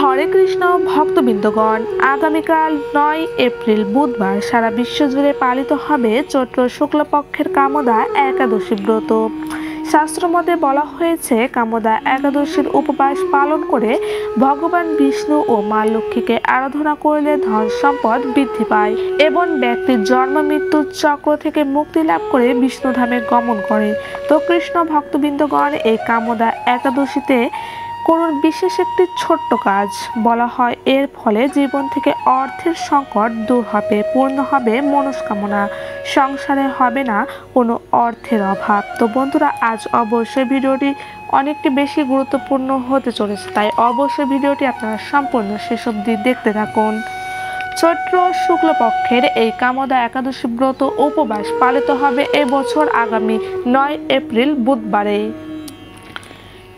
হরে কৃষ্ণ ভক্তবৃন্দগণ, আগামীকাল 9 এপ্রিল বুধবার সারা বিশ্বজুড়ে পালিত হবে চৈত্র শুক্লপক্ষের কামদা একাদশী ব্রত। শাস্ত্রমতে বলা হয়েছে, কামদা একাদশীর উপবাস পালন করে ভগবান বিষ্ণু ও মা লক্ষ্মীকে আরাধনা করলে ধন সম্পদ বৃদ্ধি পায় এবং ব্যক্তির জন্ম মৃত্যুর চক্র থেকে মুক্তি লাভ করে বিষ্ণুধামে গমন করে। তো কৃষ্ণ ভক্তবৃন্দগণ, এই কামদা একাদশীতে করুন বিশেষ একটি ছোট্ট কাজ। বলা হয় এর ফলে জীবন থেকে অর্থের সংকট দূর হবে, পূর্ণ হবে মনস্কামনা, সংসারে হবে না কোনো অর্থের অভাব। তো বন্ধুরা, আজ অবশ্যই ভিডিওটি অনেকটি বেশি গুরুত্বপূর্ণ হতে চলেছে, তাই অবশ্যই ভিডিওটি আপনারা সম্পূর্ণ শেষ অবধি দেখতে থাকুন। চৈত্র শুক্লপক্ষের এই কামদা একাদশী ব্রত উপবাস পালিত হবে এবছর আগামী 9 এপ্রিল বুধবারে।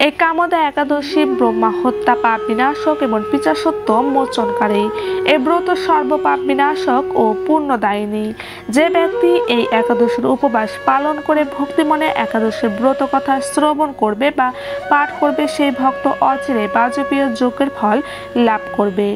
এই কামদা একাদশী ব্রহ্মা হত্যা পাপ বিনাশক এবং পিচাসত্ব মোচনকারী। এই ব্রত সর্বপাপ বিনাশক ও পুণ্যদায়িনী। যে ব্যক্তি এই একাদশীর উপবাস পালন করে ভক্তিমনে একাদশীর ব্রত কথা শ্রবণ করবে বা পাঠ করবে, সেই ভক্ত অচিরে বাজপেয়ী যজ্ঞের ফল লাভ করবে।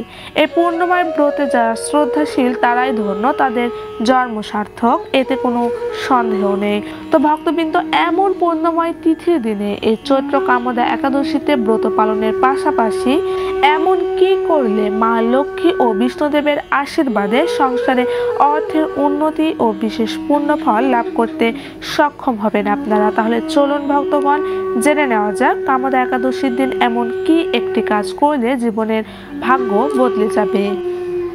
এই পূর্ণময় ব্রতে যারা শ্রদ্ধাশীল তারাই ধন্য, তাদের জন্ম সার্থক, এতে কোনো সন্দেহ নেই। তো ভক্তবৃন্দ, এমন পূর্ণময় তিথির দিনে এই চৈত্র কামদা একাদশীতে ব্রত পালনের পাশাপাশি এমন কি করলে মা লক্ষ্মী ও বিষ্ণুদেবের আশীর্বাদে সংসারে অর্থের উন্নতি ও বিশেষ পুণ্য ফল লাভ করতে সক্ষম হবেন আপনারা, তাহলে চলুন ভক্তগণ জেনে নেওয়া যাক কামদা একাদশীর দিন এমন কি একটি কাজ করলে জীবনের ভাগ্য বদলে যাবে।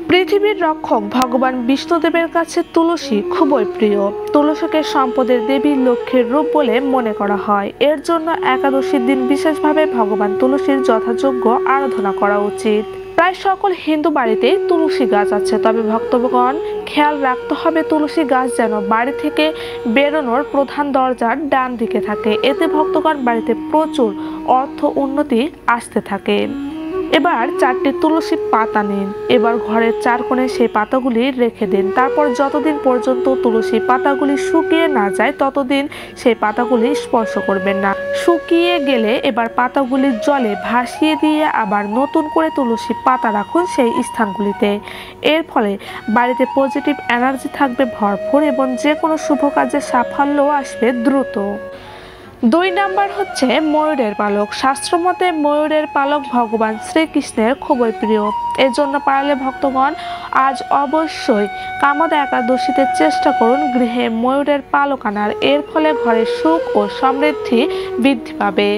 পৃথিবীর রক্ষক ভগবান বিষ্ণুদেবের কাছে তুলসী খুবই প্রিয়। তুলসীকে সম্পদের দেবী লক্ষ্মীর রূপ বলে মনে করা হয়। এর জন্য একাদশীর দিন বিশেষভাবে ভগবান তুলসীর যথাযোগ্য আরাধনা করা উচিত। প্রায় সকল হিন্দু বাড়িতেই তুলসী গাছ আছে, তবে ভক্তগণ খেয়াল রাখতে হবে তুলসী গাছ যেন বাড়ি থেকে বেরোনোর প্রধান দরজার ডান দিকে থাকে। এতে ভক্তগণ বাড়িতে প্রচুর অর্থ উন্নতি আসতে থাকে। এবার 4টি তুলসী পাতা নিন। এবার ঘরের 4 কোণে সেই পাতাগুলি রেখে দিন। তারপর যতদিন পর্যন্ত তুলসী পাতাগুলি শুকিয়ে না যায় ততদিন সেই পাতাগুলি স্পর্শ করবেন না। শুকিয়ে গেলে এবার পাতাগুলি জলে ভাসিয়ে দিয়ে আবার নতুন করে তুলসী পাতা রাখুন সেই স্থানগুলিতে। এর ফলে বাড়িতে পজিটিভ এনার্জি থাকবে ভরপুর এবং যে কোনো শুভ কাজে সাফল্য আসবে দ্রুত। 2 নাম্বার হচ্ছে ময়ূরের পালক। শাস্ত্রমতে ময়ূরের পালক ভগবান শ্রীকৃষ্ণের খুবই প্রিয়। এজন্য পারলে ভক্তগণ আজ অবশ্যই কামদা একাদশীতে চেষ্টা করুন গৃহে ময়ূরের পালক আনার। এর ফলে ঘরে সুখ ও সমৃদ্ধি বৃদ্ধি পাবে।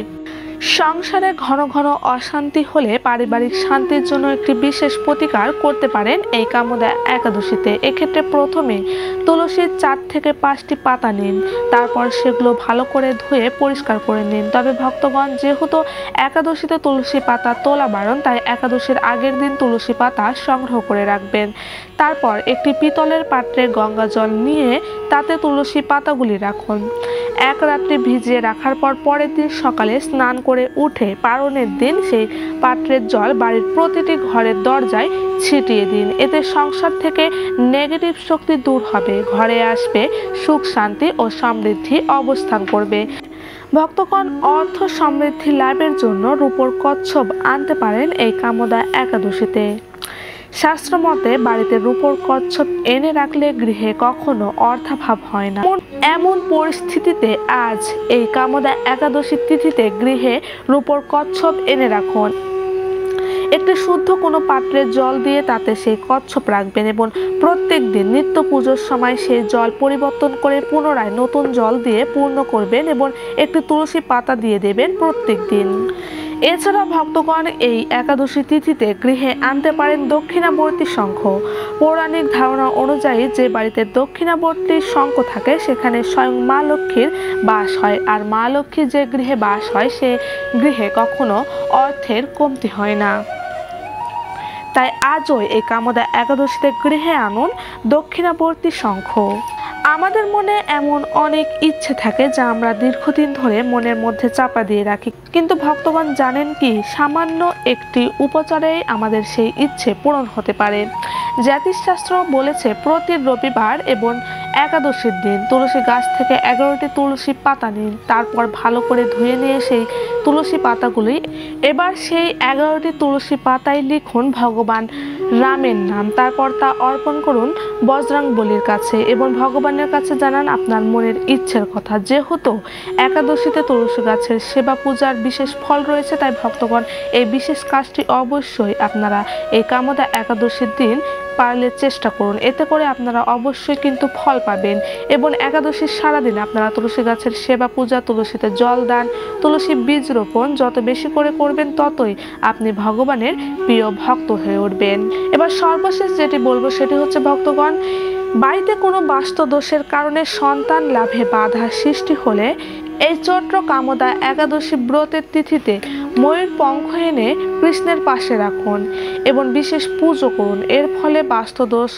সংসারে ঘন ঘন অশান্তি হলে পারিবারিক শান্তির জন্য একটি বিশেষ প্রতিকার করতে পারেন এই কামদা একাদশীতে। এক্ষেত্রে প্রথমে তুলসীর 4 থেকে 5টি পাতা নিন, তারপর সেগুলো ভালো করে ধুয়ে পরিষ্কার করে নিন। তবে ভক্তগণ, যেহেতু একাদশীতে তুলসী পাতা তোলা বারণ, তাই একাদশীর আগের দিন তুলসী পাতা সংগ্রহ করে রাখবেন। তারপর একটি পিতলের পাত্রে গঙ্গা জল নিয়ে তাতে তুলসী পাতাগুলি রাখুন। 1 রাত্রি ভিজিয়ে রাখার পর পরের দিন সকালে স্নান করে উঠে পারণের দিন সেই পাত্রের জল বাড়ির প্রতিটি ঘরের দরজায় ছিটিয়ে দিন। এতে সংসার থেকে নেগেটিভ শক্তি দূর হবে, ঘরে আসবে সুখ শান্তি ও সমৃদ্ধি অবস্থান করবে। ভক্তগণ, অর্থ সমৃদ্ধি লাভের জন্য রূপোর কচ্ছপ আনতে পারেন এই কামদা একাদশীতে। শাস্ত্রমতে বাড়িতে রূপোর কচ্ছপ এনে রাখলে গৃহে কখনো অর্থাভাব হয় না। এমন পরিস্থিতিতে আজ এই কামদা একাদশী তিথিতে গৃহে রূপোর কচ্ছপ এনে রাখুন। একটি শুদ্ধ কোনো পাত্রে জল দিয়ে তাতে সেই কচ্ছপ রাখবেন এবং প্রত্যেক দিন নিত্য পুজোর সময় সেই জল পরিবর্তন করে পুনরায় নতুন জল দিয়ে পূর্ণ করবেন এবং একটি তুলসী পাতা দিয়ে দেবেন প্রত্যেক দিন। এছাড়া ভক্তগণ এই একাদশী তিথিতে গৃহে আনতে পারেন দক্ষিণাবর্তী শঙ্খ। পৌরাণিক ধারণা অনুযায়ী যে বাড়িতে দক্ষিণাবর্তী শঙ্খ থাকে সেখানে স্বয়ং মা লক্ষ্মীর বাস হয়, আর মা লক্ষ্মীর যে গৃহে বাস হয় সে গৃহে কখনো অর্থের কমতি হয় না। তাই আজও এই কামদা একাদশীতে গৃহে আনুন দক্ষিণাবর্তী শঙ্খ। আমাদের মনে এমন অনেক ইচ্ছে থাকে যা আমরা দীর্ঘদিন ধরে মনের মধ্যে চাপা দিয়ে রাখি, কিন্তু ভক্তগণ জানেন কি, সামান্য একটি উপচারেই আমাদের সেই ইচ্ছে পূরণ হতে পারে। জ্যোতিষশাস্ত্র বলেছে প্রতি রবিবার এবং একাদশীর দিন তুলসী গাছ থেকে 11টি তুলসী পাতা নিন। তারপর ভালো করে ধুয়ে নিয়ে সেই তুলসী পাতাগুলি এবার সেই 11টি তুলসী পাতায় লিখুন ভগবান রামের নাম। তারপর তা অর্পণ করুন বজরংবলীর কাছে এবং ভগবানের কাছে জানান আপনার মনের ইচ্ছের কথা। যেহেতু একাদশীতে তুলসী গাছের সেবা পূজার বিশেষ ফল রয়েছে, তাই ভক্তগণ এই বিশেষ কাজটি অবশ্যই আপনারা এই কামদা একাদশীর দিন পারলে চেষ্টা করুন। এতে করে আপনারা অবশ্যই কিন্তু ফল পাবেন। এবং একাদশীর সারাদিন আপনারা তুলসী গাছের সেবা পূজা, তুলসীতে জল দান, তুলসী বীজ রোপণ যত বেশি করে করবেন ততই আপনি ভগবানের প্রিয় ভক্ত হয়ে উঠবেন। এবার সর্বশেষ যেটি বলবো সেটি হচ্ছে ভক্তগণ, বাড়িতে কোনো বাস্তু দোষের কারণে সন্তান লাভে বাধা সৃষ্টি হলে এই চৈত্র কামদা একাদশী ব্রতের তিথিতে ময়ূর পঙ্খ এনে কৃষ্ণের পাশে রাখুন এবং বিশেষ পুজো করুন। এর ফলে বাস্তুদোষ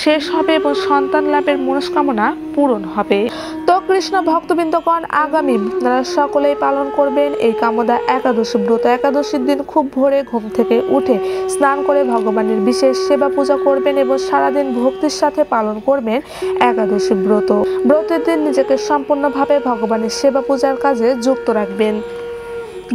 শেষ হবে এবং সন্তান লাভের মনস্কামনা পূরণ হবে। তো কৃষ্ণ ভক্তবৃন্দগণ, আগামী আপনারা সকলেই পালন করবেন এই কামদা একাদশী ব্রত। একাদশীর দিন খুব ভোরে ঘুম থেকে উঠে স্নান করে ভগবানের বিশেষ সেবা পূজা করবেন এবং সারাদিন ভক্তির সাথে পালন করবেন একাদশী ব্রত। ব্রতের দিন নিজেকে সম্পূর্ণভাবে ভগবানের সেবা পূজার কাজে যুক্ত রাখবেন।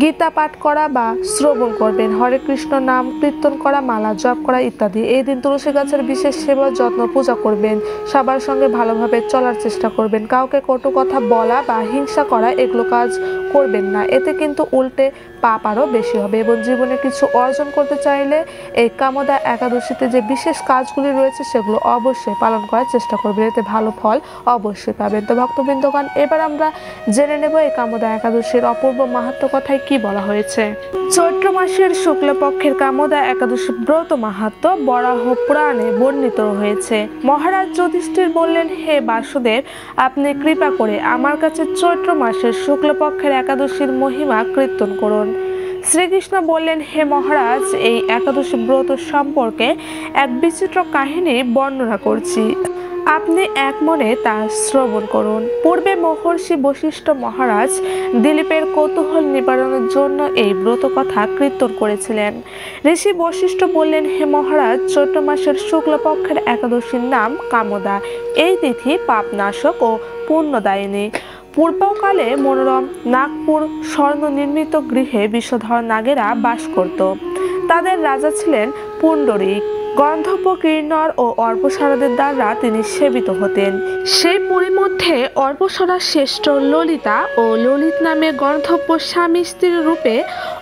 গীতা পাঠ করা বা শ্রবণ করবেন, হরে কৃষ্ণ নাম কীর্তন করা, মালা জপ করা ইত্যাদি। এই দিন তুলসী গাছের বিশেষ সেবা যত্ন পূজা করবেন। সবার সঙ্গে ভালোভাবে চলার চেষ্টা করবেন। কাউকে কটু কথা বলা বা হিংসা করা এগুলো কাজ করবেন না, এতে কিন্তু উল্টে পাপ আরও বেশি হবে। এবং জীবনে কিছু অর্জন করতে চাইলে এই কামদা একাদশীতে যে বিশেষ কাজগুলি রয়েছে সেগুলো অবশ্যই পালন করার চেষ্টা করবেন, এতে ভালো ফল অবশ্যই পাবেন। তো ভক্তবৃন্দগণ, এবার আমরা জেনে নেব এই কামদা একাদশীর অপূর্ব মাহাত্ম্য কথায় কি বলা হয়েছে। চৈত্র মাসের শুক্লপক্ষের কামদা একাদশী ব্রত মাহাত্ম্য বরাহ পুরাণে বর্ণিত হয়েছে। মহারাজ যুধিষ্ঠির বললেন, হে বাসুদেব, আপনি কৃপা করে আমার কাছে চৈত্র মাসের শুক্লপক্ষের একাদশীর মহিমা কীর্তন করুন। শ্রীকৃষ্ণ বললেন, হে মহারাজ, এই একাদশী ব্রত সম্পর্কে এক বিচিত্র কাহিনী বর্ণনা করছি, আপনি এক মনে তা শ্রবণ করুন। পূর্বে মহর্ষি বশিষ্ঠ মহারাজ দিলীপের কৌতূহল নিবারণের জন্য এই ব্রত কথা কীর্তন করেছিলেন। ঋষি বশিষ্ঠ বললেন, হে মহারাজ, চৈত্র মাসের শুক্লপক্ষের একাদশীর নাম কামদা। এই তিথি পাপনাশক ও পুণ্যদায়িনী। পূর্বকালে মনোরম নাগপুর স্বর্ণ নির্মিত গৃহে বিষধর নাগেরা বাস করত। তাদের রাজা ছিলেন পুণ্ডরীক। গন্ধর্ব, কিন্নর ও অর্পসারাদের দ্বারা তিনি সেবিত হতেন। সেই পরিমধ্যে অর্পসরা শ্রেষ্ঠ ললিতা ও ললিত নামে গন্ধর্ব স্বামী স্ত্রীর রূপে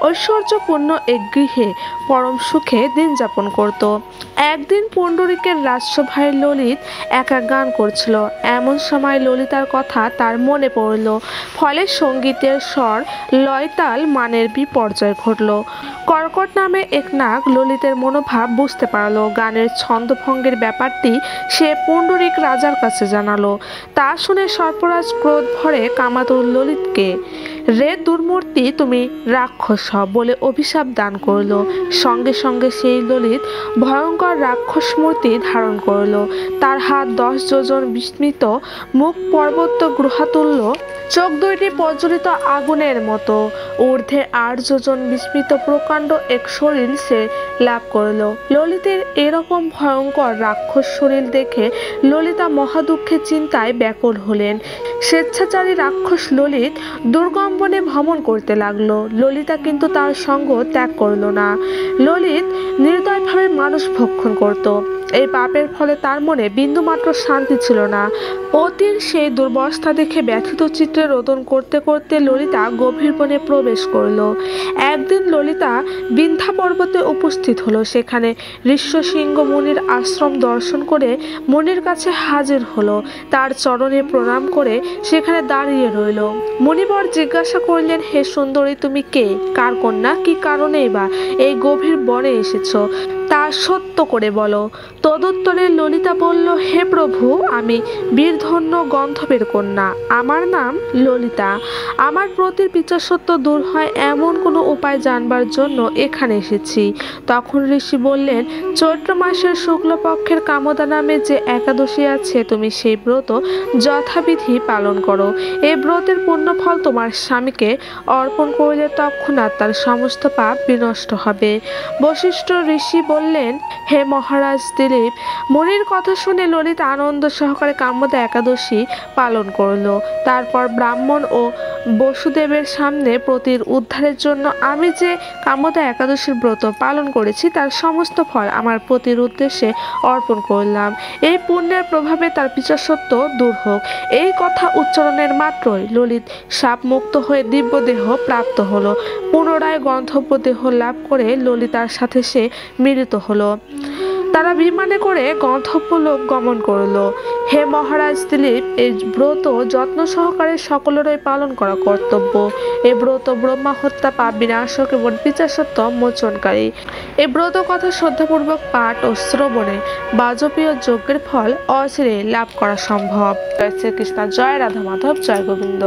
ঐশ্বর্যপূর্ণ এক গৃহে পরম সুখে দিন যাপন করত। একদিন পুণ্ডরীকের রাজসভায় ললিত একা গান করছিল। এমন সময় ললিতার কথা তার মনে পড়ল। ফলে সঙ্গীতের স্বর, লয়তাল, মানের বিপর্যয় ঘটল। কর্কট নামে এক নাগ ললিতের মনোভাব বুঝতে পারল। গানের ছন্দভঙ্গের ব্যাপারটি সে পুণ্ডরীক রাজার কাছে জানালো। তা শুনে সর্পরাজ ক্রোধ ভরে কামাতুর ললিতকে, রে দুর্মূর্তি, তুমি রাক্ষস হও বলে অভিশাপ দান করল। সঙ্গে সঙ্গে সেই ললিত ভয়ঙ্কর রাক্ষস মূর্তি ধারণ করল। তার হাত 10 যোজন বিস্মিত, মুখ পর্বত গ্রহাতুল্য, চোখ দুইটি প্রজ্বলিত আগুনের মতো, ঊর্ধ্বে 8 যোজন বিস্মিত প্রকাণ্ড এক শরীর সে লাভ করল। ললিতের এরকম ভয়ঙ্কর রাক্ষস শরীর দেখে ললিতা মহাদুঃখে চিন্তায় ব্যাকুল হলেন। স্বেচ্ছাচারী রাক্ষস ললিত দুর্গম বনে ভ্রমণ করতে লাগলো। ললিতা কিন্তু তার সঙ্গ ত্যাগ করল না। ললিত নির্দয়ভাবে মানুষ ভক্ষণ করত। এই পাপের ফলে তার মনে বিন্দুমাত্র শান্তি ছিল না। অতির সেই দুর্বস্থা দেখে ব্যথিত চিত্রে রোদন করতে করতে ললিতা গভীর বনে প্রবেশ করল। একদিন ললিতা বিন্ধ্যা পর্বতে উপস্থিত হলো। সেখানে ঋষ্যশৃঙ্গ মুনির আশ্রম দর্শন করে মুনির কাছে হাজির হলো। তার চরণে প্রণাম করে সেখানে দাঁড়িয়ে রইল। মুনিবর জিজ্ঞাসা করলেন, হে সুন্দরী, তুমি কে, কার কন্যা, কি কারণেই বা এই গভীর বনে এসেছ, তা সত্য করে বলো। তদুত্তরে ললিতা বলল, হে প্রভু, আমি বীরধন্য গন্ধর্বের কন্যা। আমার নাম ললিতা। আমার প্রতির পিচাসত্ব দূর হয় এমন কোনো উপায় জানবার জন্য এখানে এসেছি। তখন ঋষি বললেন, চৈত্র মাসের শুক্লপক্ষের কামদা নামে যে একাদশী আছে, তুমি সেই ব্রত যথাবিধি পালন করো। এই ব্রতের পুণ্যফল তোমার স্বামীকে অর্পণ করলে তৎক্ষণাৎ তার সমস্ত পাপ বিনষ্ট হবে। বশিষ্ঠ ঋষি বললেন, বললেন, হে মহারাজ দিলীপ। মুনির কথা শুনে ললিতা আনন্দ সহকারে কাম্যদা একাদশী পালন করল। তারপর ব্রাহ্মণ ও বসুদেবের সামনে প্রতির উদ্ধারের জন্য আমি যে কাম্যদা একাদশীর ব্রত পালন করেছি তার সমস্ত ফল আমার প্রতির উদ্দেশ্যে অর্পণ করলাম। এই পুণ্যের প্রভাবে তার পিশাচত্ব দূর হোক। এই কথা উচ্চারণের মাত্রই ললিত সাপ মুক্ত হয়ে দিব্য দেহ প্রাপ্ত হলো। পুনরায় গন্ধর্ব দেহ লাভ করে ললিতার সাথে সে মিলিত হলো। তারা বিমানে করে গন্ধর্ব লোক গমন করল। হে মহারাজ দিলীপ, এই ব্রত যত্ন সহকারে সকলেরই পালন করা কর্তব্য। এই ব্রত ব্রহ্মা হত্যা, পাপ বিনাশক এবং পিশাচত্ব মোচনকারী। এই ব্রত কথা শ্রদ্ধাপূর্বক পাঠ ও শ্রবণে বাজপেয় যজ্ঞের ফল অচিরে লাভ করা সম্ভব। জয় শ্রীকৃষ্ণ, জয় রাধা মাধব, জয় গোবিন্দ।